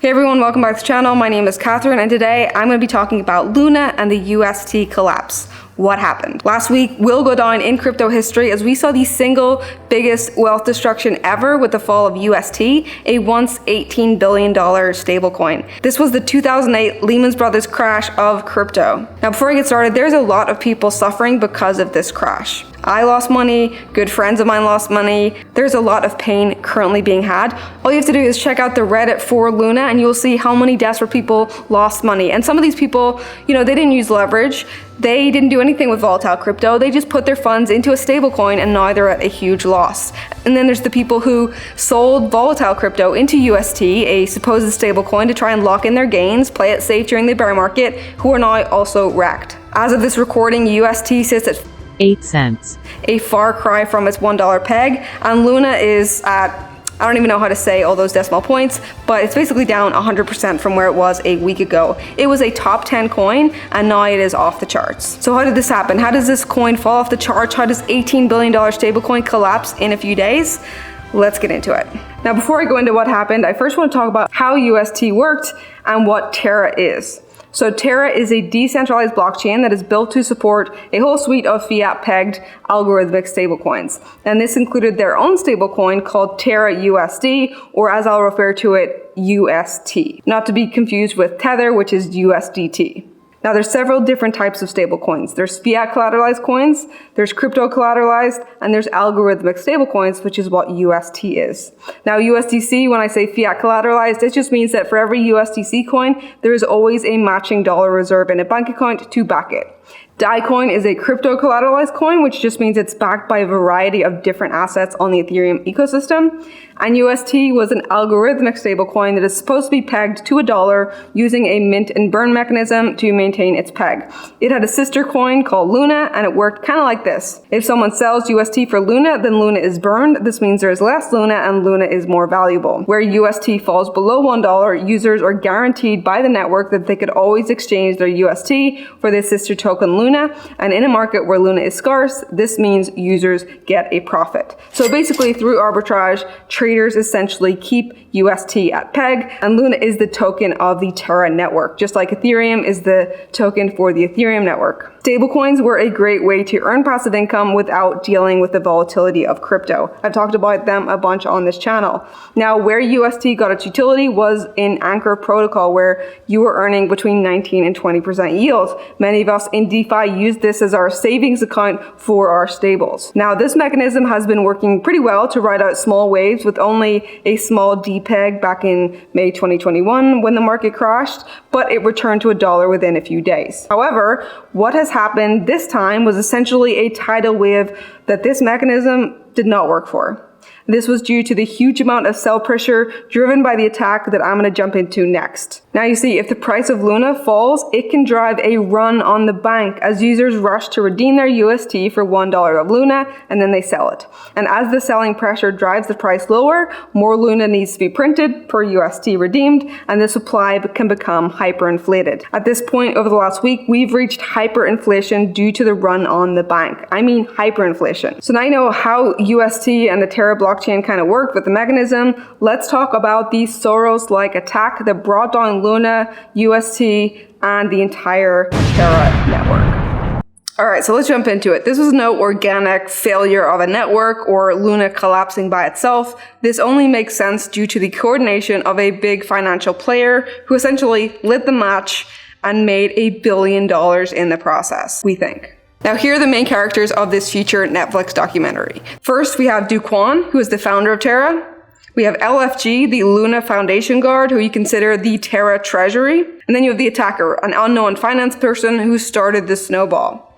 Hey everyone, welcome back to the channel. My name is Catherine and today I'm going to be talking about Luna and the UST collapse. What happened? Last week will go down in crypto history as we saw the single biggest wealth destruction ever with the fall of UST, a once $18 billion stablecoin. This was the 2008 Lehman Brothers crash of crypto. Now before I get started, there's a lot of people suffering because of this crash. I lost money, good friends of mine lost money. There's a lot of pain currently being had. All you have to do is check out the Reddit for Luna and you'll see how many desperate people lost money. And some of these people, they didn't use leverage. They didn't do anything with volatile crypto. They just put their funds into a stablecoin and now they're at a huge loss. And then there's the people who sold volatile crypto into UST, a supposed stablecoin, to try and lock in their gains, play it safe during the bear market, who are now also wrecked. As of this recording, UST sits at 8 cents. A far cry from its $1 peg, and Luna is at, I don't even know how to say all those decimal points, but it's basically down 100% from where it was a week ago. It was a top 10 coin and now it is off the charts. So how did this happen? How does this coin fall off the charts? How does $18 billion stablecoin collapse in a few days? Let's get into it. Now before I go into what happened, I first want to talk about how UST worked and what Terra is. So Terra is a decentralized blockchain that is built to support a whole suite of fiat-pegged algorithmic stablecoins. And this included their own stablecoin called Terra USD, or as I'll refer to it, UST. Not to be confused with Tether, which is USDT. Now there's several different types of stablecoins. There's fiat collateralized coins, there's crypto collateralized, and there's algorithmic stablecoins, which is what UST is. Now USDC, when I say fiat collateralized, it just means that for every USDC coin, there is always a matching dollar reserve in a bank account to back it. DAI coin is a crypto collateralized coin, which just means it's backed by a variety of different assets on the Ethereum ecosystem. And UST was an algorithmic stablecoin that is supposed to be pegged to $1 using a mint and burn mechanism to maintain its peg. It had a sister coin called Luna, and it worked kind of like this. If someone sells UST for Luna, then Luna is burned. This means there is less Luna and Luna is more valuable. Where UST falls below $1, users are guaranteed by the network that they could always exchange their UST for their sister token Luna. And in a market where Luna is scarce, this means users get a profit. So basically through arbitrage, traders essentially keep UST at peg, and Luna is the token of the Terra network, just like Ethereum is the token for the Ethereum network. Stablecoins were a great way to earn passive income without dealing with the volatility of crypto. I've talked about them a bunch on this channel. Now, where UST got its utility was in Anchor protocol, where you were earning between 19 and 20% yields. Many of us in DeFi use this as our savings account for our stables. Now, this mechanism has been working pretty well to ride out small waves with only a small depeg back in May 2021 when the market crashed, but it returned to $1 within a few days. However, what has happened this time was essentially a tidal wave that this mechanism did not work for. This was due to the huge amount of sell pressure driven by the attack that I'm going to jump into next. Now you see, if the price of Luna falls, it can drive a run on the bank as users rush to redeem their UST for $1 of Luna and then they sell it. And as the selling pressure drives the price lower, more Luna needs to be printed per UST redeemed, and the supply can become hyperinflated. At this point over the last week, we've reached hyperinflation due to the run on the bank. I mean hyperinflation. So now you know how UST and the Terra blockchain kind of worked with the mechanism. Let's talk about the Soros-like attack that brought down Luna, UST, and the entire Terra network. Alright, so let's jump into it. This was no organic failure of a network or Luna collapsing by itself. This only makes sense due to the coordination of a big financial player who essentially lit the match and made $1 billion in the process, we think. Now here are the main characters of this future Netflix documentary. First, we have Do Kwon, who is the founder of Terra. We have LFG, the Luna Foundation guard, who you consider the Terra treasury. And then you have the attacker, an unknown finance person who started the snowball.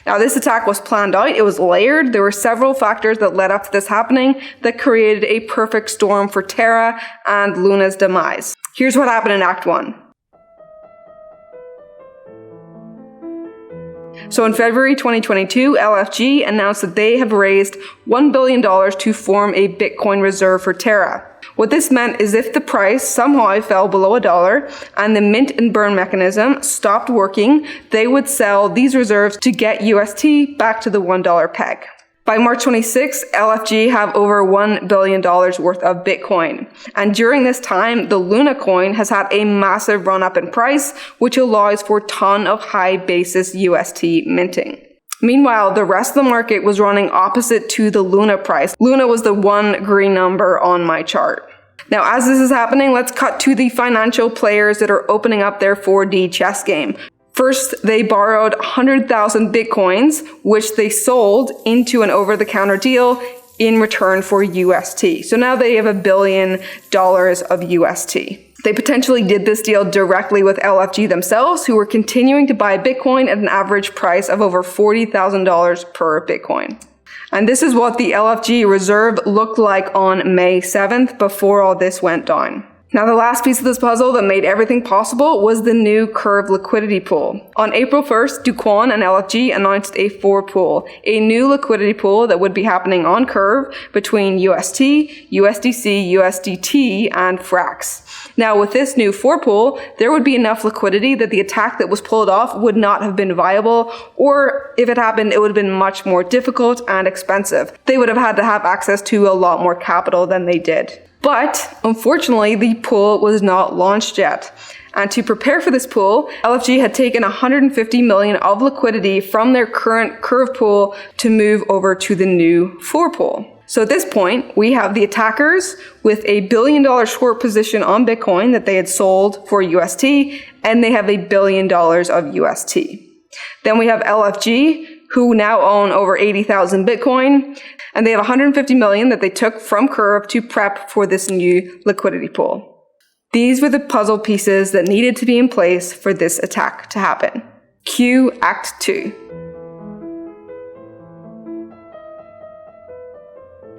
Now this attack was planned out, it was layered. There were several factors that led up to this happening that created a perfect storm for Terra and Luna's demise. Here's what happened in Act 1. So in February 2022, LFG announced that they have raised $1 billion to form a Bitcoin reserve for Terra. What this meant is if the price somehow fell below $1 and the mint and burn mechanism stopped working, they would sell these reserves to get UST back to the $1 peg. By March 26, LFG have over $1 billion worth of Bitcoin. And during this time, the Luna coin has had a massive run up in price, which allows for a ton of high basis UST minting. Meanwhile, the rest of the market was running opposite to the Luna price. Luna was the one green number on my chart. Now, as this is happening, let's cut to the financial players that are opening up their 4D chess game. First, they borrowed 100,000 Bitcoins, which they sold into an over-the-counter deal in return for UST. So now they have $1 billion of UST. They potentially did this deal directly with LFG themselves, who were continuing to buy Bitcoin at an average price of over $40,000 per Bitcoin. And this is what the LFG reserve looked like on May 7th before all this went down. Now, the last piece of this puzzle that made everything possible was the new Curve liquidity pool. On April 1st, Do Kwon and LFG announced a 4-pool, a new liquidity pool that would be happening on Curve between UST, USDC, USDT, and Frax. Now, with this new 4-pool, there would be enough liquidity that the attack that was pulled off would not have been viable, or if it happened, it would have been much more difficult and expensive. They would have had to have access to a lot more capital than they did. But, unfortunately, the pool was not launched yet. And to prepare for this pool, LFG had taken $150 million of liquidity from their current Curve pool to move over to the new 4 pool. So at this point, we have the attackers with a $1 billion short position on Bitcoin that they had sold for UST, and they have $1 billion of UST. Then we have LFG, who now own over 80,000 Bitcoin, and they have 150 million that they took from Curve to prep for this new liquidity pool. These were the puzzle pieces that needed to be in place for this attack to happen. Cue Act 2.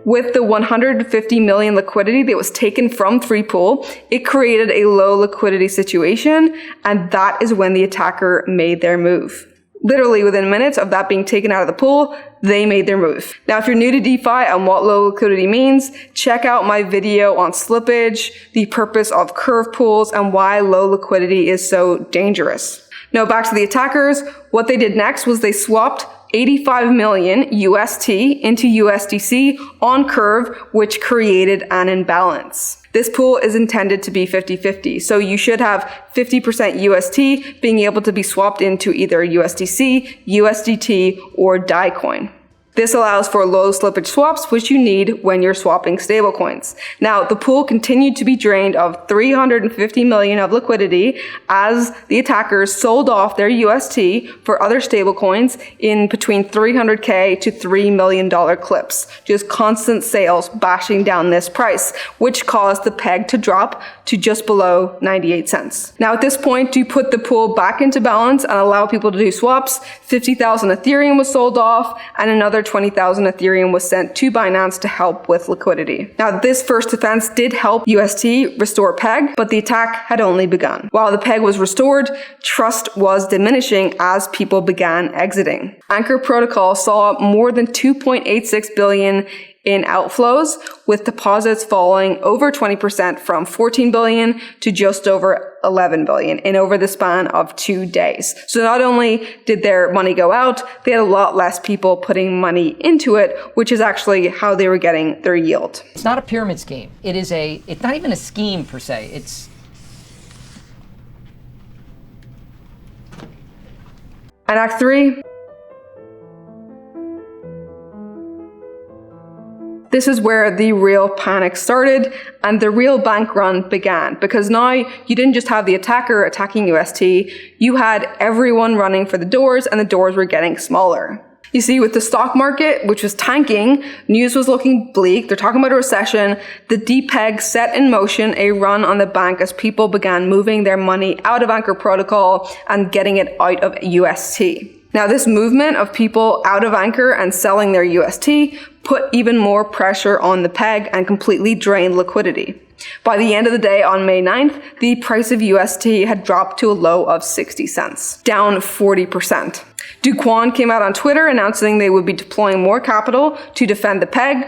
With the 150 million liquidity that was taken from 3 pool, it created a low liquidity situation, and that is when the attacker made their move. Literally within minutes of that being taken out of the pool, they made their move. Now, if you're new to DeFi and what low liquidity means, check out my video on slippage, the purpose of Curve pools, and why low liquidity is so dangerous. Now, back to the attackers. What they did next was they swapped 85 million UST into USDC on Curve, which created an imbalance. This pool is intended to be 50-50, so you should have 50% UST being able to be swapped into either USDC, USDT, or DAI coin. This allows for low slippage swaps, which you need when you're swapping stablecoins. Now, the pool continued to be drained of 350 million of liquidity as the attackers sold off their UST for other stablecoins in between $300K to $3 million clips. Just constant sales bashing down this price, which caused the peg to drop to just below 98 cents. Now, at this point, to put the pool back into balance and allow people to do swaps, 50,000 Ethereum was sold off, and another 20,000 Ethereum was sent to Binance to help with liquidity. Now, this first defense did help UST restore peg, but the attack had only begun. While the peg was restored, trust was diminishing as people began exiting. Anchor Protocol saw more than 2.86 billion in outflows, with deposits falling over 20% from 14 billion to just over 11 billion in over the span of 2 days. So not only did their money go out, they had a lot less people putting money into it, which is actually how they were getting their yield. It's not a pyramid scheme. It's not even a scheme per se. And Act 3. This is where the real panic started and the real bank run began, because now you didn't just have the attacker attacking UST, you had everyone running for the doors, and the doors were getting smaller. You see, with the stock market, which was tanking, news was looking bleak, they're talking about a recession, the DPEG set in motion a run on the bank as people began moving their money out of Anchor Protocol and getting it out of UST. Now, this movement of people out of Anchor and selling their UST put even more pressure on the peg and completely drained liquidity. By the end of the day on May 9th, the price of UST had dropped to a low of 60 cents, down 40%. Do Kwon came out on Twitter announcing they would be deploying more capital to defend the peg,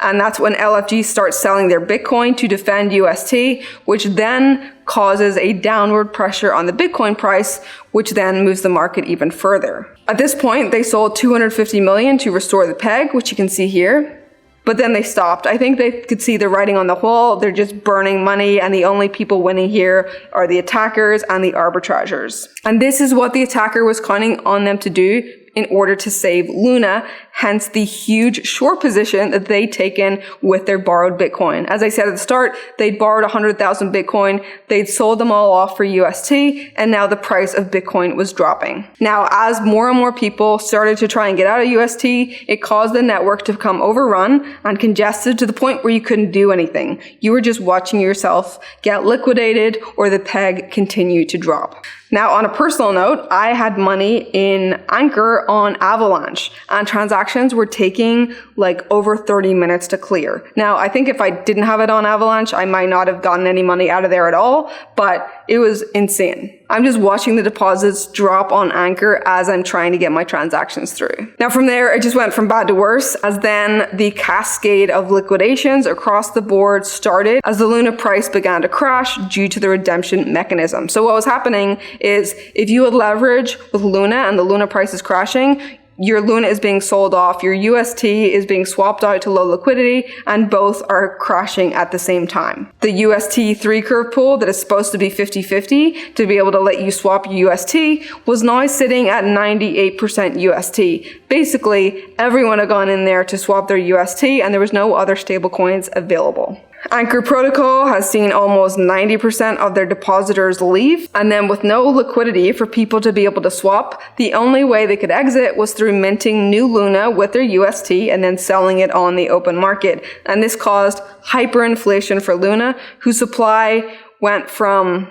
and that's when LFG starts selling their Bitcoin to defend UST, which then causes a downward pressure on the Bitcoin price, which then moves the market even further. At this point, they sold 250 million to restore the peg, which you can see here. But then they stopped. I think they could see the writing on the wall. They're just burning money, and the only people winning here are the attackers and the arbitrageurs. And this is what the attacker was counting on them to do in order to save Luna, hence the huge short position that they'd taken with their borrowed Bitcoin. As I said at the start, they'd borrowed 100,000 Bitcoin, they'd sold them all off for UST, and now the price of Bitcoin was dropping. Now, as more and more people started to try and get out of UST, it caused the network to become overrun and congested to the point where you couldn't do anything. You were just watching yourself get liquidated or the peg continue to drop. Now, on a personal note, I had money in Anchor on Avalanche, and transactions were taking like over 30 minutes to clear. Now, I think if I didn't have it on Avalanche, I might not have gotten any money out of there at all, but it was insane. I'm just watching the deposits drop on Anchor as I'm trying to get my transactions through. Now, from there, it just went from bad to worse, as then the cascade of liquidations across the board started as the Luna price began to crash due to the redemption mechanism. So what was happening is if you had leverage with Luna and the Luna price is crashing, your Luna is being sold off, your UST is being swapped out to low liquidity, and both are crashing at the same time. The UST 3 curve pool that is supposed to be 50-50 to be able to let you swap your UST was now sitting at 98% UST. Basically, everyone had gone in there to swap their UST, and there was no other stablecoins available. Anchor Protocol has seen almost 90% of their depositors leave, and then with no liquidity for people to be able to swap, the only way they could exit was through minting new Luna with their UST and then selling it on the open market. And this caused hyperinflation for Luna, whose supply went from...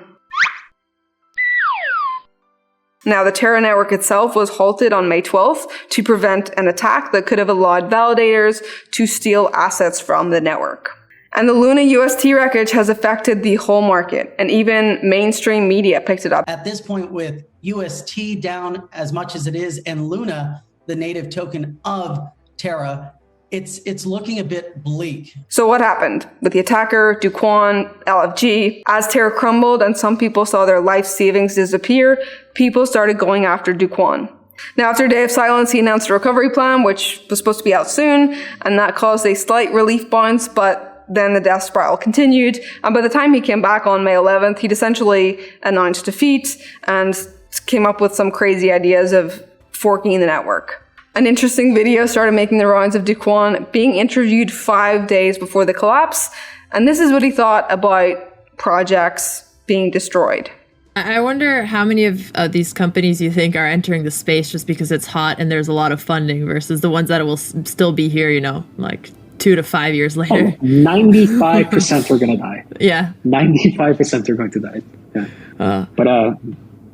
Now, the Terra network itself was halted on May 12th to prevent an attack that could have allowed validators to steal assets from the network. And the Luna UST wreckage has affected the whole market, and even mainstream media picked it up. At this point, with UST down as much as it is, and Luna, the native token of Terra, it's looking a bit bleak. So what happened? With the attacker, Duquan, LFG, as Terra crumbled and some people saw their life savings disappear, people started going after Duquan. Now, after a day of silence, he announced a recovery plan, which was supposed to be out soon, and that caused a slight relief bounce, but then the death spiral continued, and by the time he came back on May 11th, he'd essentially announced defeat and came up with some crazy ideas of forking the network. An interesting video started making the rounds of Duquan being interviewed 5 days before the collapse, and this is what he thought about projects being destroyed. I wonder how many of these companies you think are entering the space just because it's hot and there's a lot of funding versus the ones that will still be here, like 2 to 5 years later. 95% are going to die. Yeah. 95% are going to die. Yeah.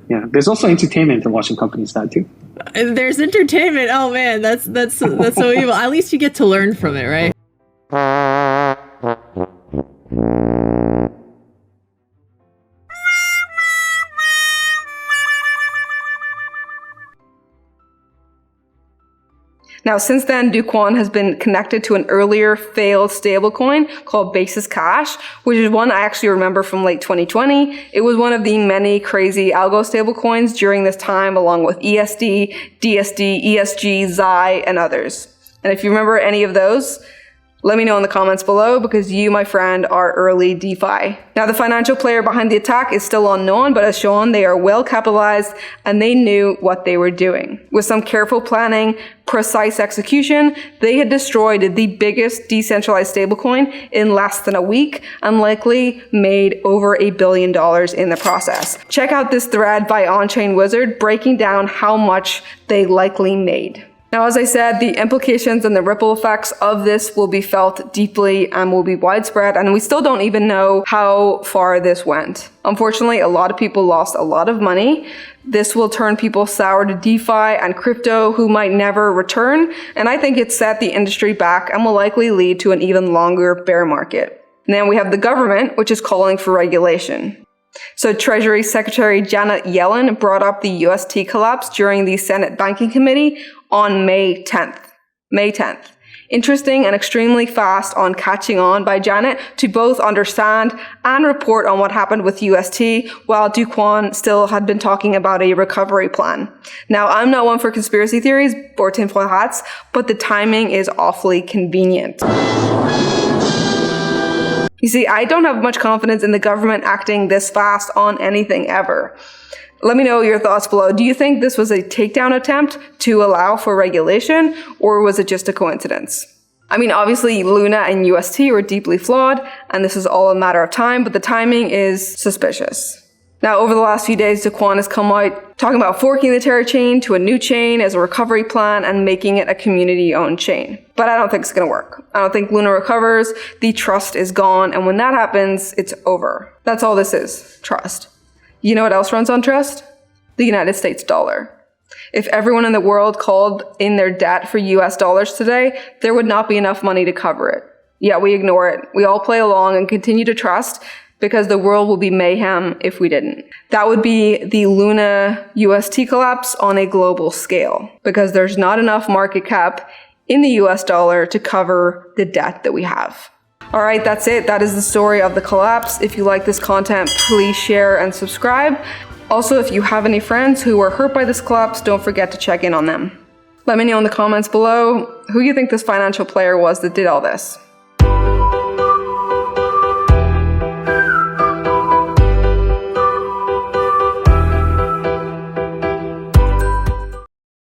Yeah, there's also entertainment in watching companies die too. There's entertainment. Oh man, that's so evil. At least you get to learn from it, right? Now, since then, Duquan has been connected to an earlier failed stablecoin called Basis Cash, which is one I actually remember from late 2020. It was one of the many crazy algo stablecoins during this time, along with ESD, DSD, ESG, XAI, and others. And if you remember any of those, let me know in the comments below, because you, my friend, are early DeFi. Now, the financial player behind the attack is still unknown, but as shown, they are well capitalized and they knew what they were doing. With some careful planning, precise execution, they had destroyed the biggest decentralized stablecoin in less than a week and likely made over $1 billion in the process. Check out this thread by On-Chain Wizard breaking down how much they likely made. Now, as I said, the implications and the ripple effects of this will be felt deeply and will be widespread, and we still don't even know how far this went. Unfortunately, a lot of people lost a lot of money. This will turn people sour to DeFi and crypto who might never return, and I think it set the industry back and will likely lead to an even longer bear market. And then we have the government, which is calling for regulation. So Treasury Secretary Janet Yellen brought up the UST collapse during the Senate Banking Committee on May 10th. Interesting and extremely fast on catching on by Janet to both understand and report on what happened with UST, while Do Kwon still had been talking about a recovery plan. Now, I'm not one for conspiracy theories or tinfoil hats, but the timing is awfully convenient. You see, I don't have much confidence in the government acting this fast on anything ever. Let me know your thoughts below. Do you think this was a takedown attempt to allow for regulation, or was it just a coincidence? I mean, obviously Luna and UST were deeply flawed, and this is all a matter of time, but the timing is suspicious. Now, over the last few days, Do Kwon has come out talking about forking the Terra chain to a new chain as a recovery plan and making it a community-owned chain. But I don't think it's going to work. I don't think Luna recovers, the trust is gone, and when that happens, it's over. That's all this is, trust. You know what else runs on trust? The United States dollar. If everyone in the world called in their debt for US dollars today, there would not be enough money to cover it. Yet we ignore it. We all play along and continue to trust because the world will be mayhem if we didn't. That would be the Luna UST collapse on a global scale, because there's not enough market cap in the US dollar to cover the debt that we have. All right, that's it. That is the story of the collapse. If you like this content, please share and subscribe. Also, if you have any friends who were hurt by this collapse, don't forget to check in on them. Let me know in the comments below who you think this financial player was that did all this.